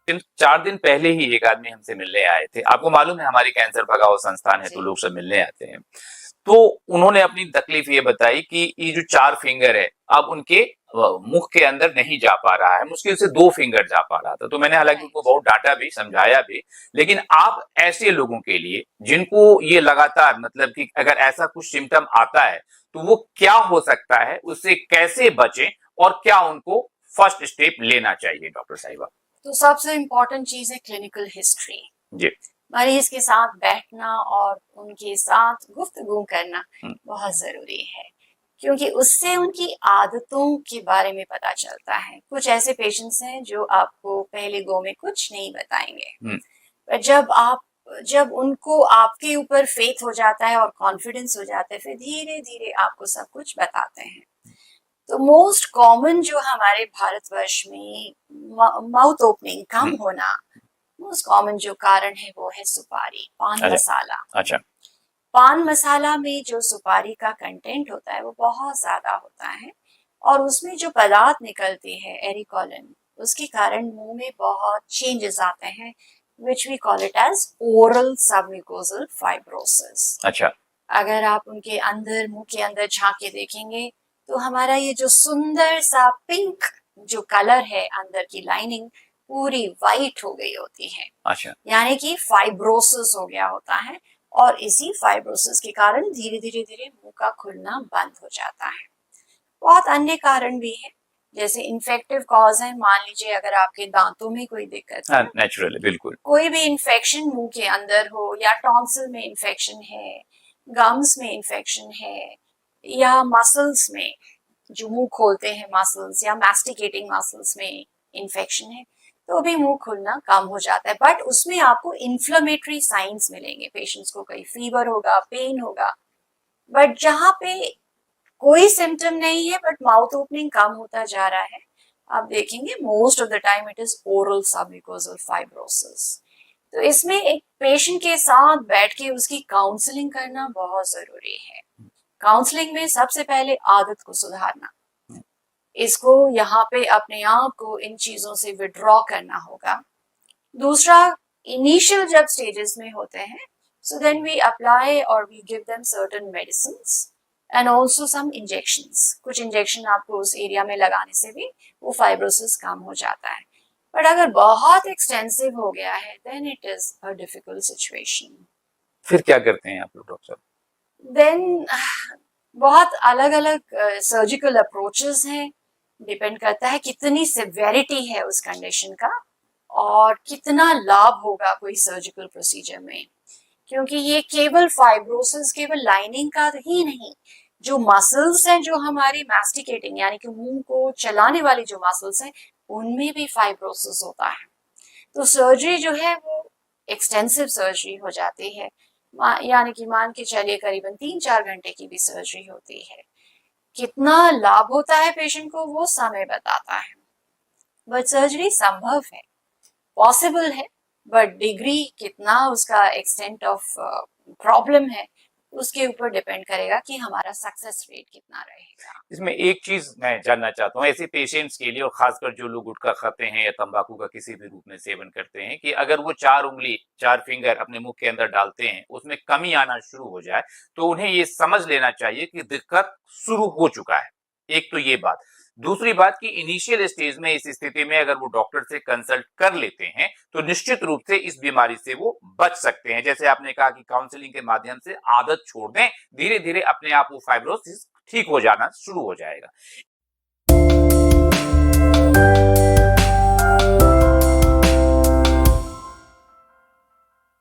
4 दिन पहले ही एक आदमी हमसे मिलने आए थे। आपको मालूम है हमारी कैंसर भगाओ संस्थान है तो लोग सब मिलने आते हैं। तो उन्होंने अपनी तकलीफ ये बताई कि ये जो 4 फिंगर है अब उनके मुख के अंदर नहीं जा पा रहा है, मुश्किल से 2 फिंगर जा पा रहा था। तो मैंने हालांकि उनको बहुत डांटा भी, समझाया भी, लेकिन आप ऐसे लोगों के लिए जिनको ये लगातार मतलब कि अगर ऐसा कुछ सिम्टम आता है तो वो क्या हो सकता है, उससे कैसे बचें और क्या उनको फर्स्ट स्टेप लेना चाहिए डॉक्टर साहिबा? तो सबसे इम्पोर्टेंट चीज है क्लिनिकल हिस्ट्री। जी। मरीज के साथ बैठना और उनके साथ गुफ्तगू करना बहुत जरूरी है, क्योंकि उससे उनकी आदतों के बारे में पता चलता है। कुछ ऐसे पेशेंट्स हैं जो आपको पहले गो में कुछ नहीं बताएंगे, पर जब उनको आपके ऊपर फेथ हो जाता है और कॉन्फिडेंस हो जाता है, फिर धीरे धीरे आपको सब कुछ बताते हैं। तो मोस्ट कॉमन जो हमारे भारतवर्ष में माउथ ओपनिंग कम होना, मोस्ट कॉमन जो कारण है वो है सुपारी, पान मसाला। अच्छा। पान मसाला में जो सुपारी का कंटेंट होता है वो बहुत ज्यादा होता है, और उसमें जो पदार्थ निकलती है एरिकोलिन, उसके कारण मुंह में बहुत चेंजेस आते हैं, which we call it as oral submucosal fibrosis। अच्छा। अगर आप उनके अंदर, मुंह के अंदर झांक के देखेंगे तो हमारा ये जो सुंदर सा पिंक जो कलर है, अंदर की लाइनिंग पूरी वाइट हो गई होती है। अच्छा। यानी कि फाइब्रोसिस हो गया होता है, और इसी फाइब्रोसिस के कारण धीरे धीरे धीरे मुंह का खुलना बंद हो जाता है। बहुत अन्य कारण भी है, जैसे इन्फेक्टिव कॉज है। मान लीजिए अगर आपके दांतों में कोई दिक्कत है, नेचुरली, बिल्कुल, कोई भी इन्फेक्शन मुंह के अंदर हो, या टॉन्सिल में इन्फेक्शन है, गम्स में इन्फेक्शन है, या मसल्स में जो मुंह खोलते हैं मसल्स या मैस्टिकेटिंग मसल्स में इन्फेक्शन है, तो भी मुंह खुलना कम हो जाता है। बट उसमें आपको इन्फ्लेमेटरी साइंस मिलेंगे, पेशेंट्स को कहीं फीवर होगा, पेन होगा। बट जहां पे कोई सिम्टम नहीं है बट माउथ ओपनिंग कम होता जा रहा है, आप देखेंगे most of the time it is oral submucosal fibrosis. तो इसमें एक पेशेंट के साथ बैठ के उसकी काउंसलिंग करना बहुत जरूरी है। काउंसलिंग में सबसे पहले आदत को सुधारना, इसको यहाँ पे अपने आप को इन चीजों से विड्रॉ करना होगा। दूसरा, इनिशियल जब स्टेजेस में होते हैं, सो देन वी अप्लाई और we give them certain medicines and also some injections. कुछ इंजेक्शन आपको उस एरिया में लगाने से भी वो फाइब्रोसिस कम हो जाता है। बट अगर बहुत एक्सटेंसिव हो गया है, then it is a difficult situation. फिर क्या करते हैं आप लोग डॉक्टर? देन बहुत अलग अलग सर्जिकल अप्रोचेस हैं। डिपेंड करता है कितनी सिवियरिटी है उस कंडीशन का और कितना लाभ होगा कोई सर्जिकल प्रोसीजर में। क्योंकि ये केवल फाइब्रोसिस केवल लाइनिंग का ही नहीं, जो मसल्स हैं, जो हमारी मैस्टिकेटिंग यानी कि मुंह को चलाने वाली जो मसल्स हैं, उनमें भी फाइब्रोसिस होता है। तो सर्जरी जो है वो एक्सटेंसिव सर्जरी हो जाती है, यानी कि मान के चलिए करीबन 3-4 घंटे की भी सर्जरी होती है। कितना लाभ होता है पेशेंट को वो समय बताता है। बट सर्जरी संभव है, पॉसिबल है, बट डिग्री कितना, उसका एक्सटेंट ऑफ प्रॉब्लम है, उसके ऊपर डिपेंड करेगा कि हमारा सक्सेस रेट कितना रहेगा। इसमें एक चीज मैं जानना चाहता हूँ ऐसे पेशेंट्स के लिए, और खासकर जो लोग गुटखा खाते हैं या तंबाकू का किसी भी रूप में सेवन करते हैं, कि अगर वो 4 उंगली 4 फिंगर अपने मुंह के अंदर डालते हैं, उसमें कमी आना शुरू हो जाए, तो उन्हें ये समझ लेना चाहिए कि दिक्कत शुरू हो चुका है। एक तो ये बात। दूसरी बात कि इनिशियल स्टेज में इस स्थिति में अगर वो डॉक्टर से कंसल्ट कर लेते हैं तो निश्चित रूप से इस बीमारी से वो बच सकते हैं। जैसे आपने कहा कि काउंसलिंग के माध्यम से आदत छोड़ दें, धीरे धीरे अपने आप वो फाइब्रोसिस ठीक हो जाना शुरू हो जाएगा।